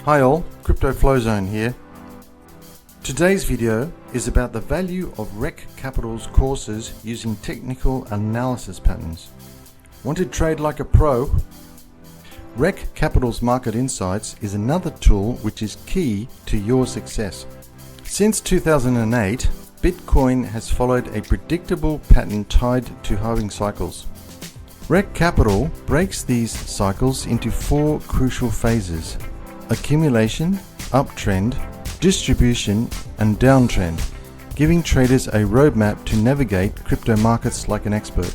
Hi all, Crypto Flow Zone here. Today's video is about the value of Rekt Capital's courses using technical analysis patterns. Want to trade like a pro? Rekt Capital's Market Insights is another tool which is key to your success. Since 2008, Bitcoin has followed a predictable pattern tied to halving cycles. Rekt Capital breaks these cycles into four crucial phases: accumulation, uptrend, distribution, and downtrend, giving traders a roadmap to navigate crypto markets like an expert.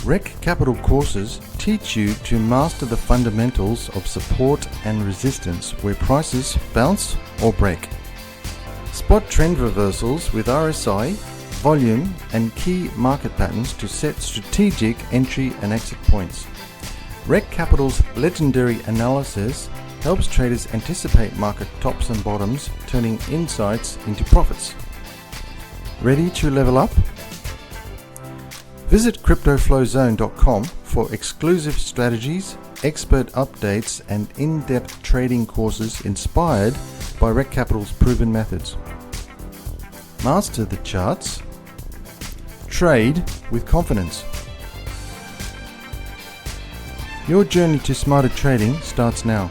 Rekt Capital courses teach you to master the fundamentals of support and resistance where prices bounce or break. Spot trend reversals with RSI, volume, and key market patterns to set strategic entry and exit points. Rekt Capital's legendary analysis helps traders anticipate market tops and bottoms, turning insights into profits. Ready to level up? Visit cryptoflowzone.com for exclusive strategies, expert updates, and in-depth trading courses inspired by Rekt Capital's proven methods. Master the charts. Trade with confidence. Your journey to smarter trading starts now.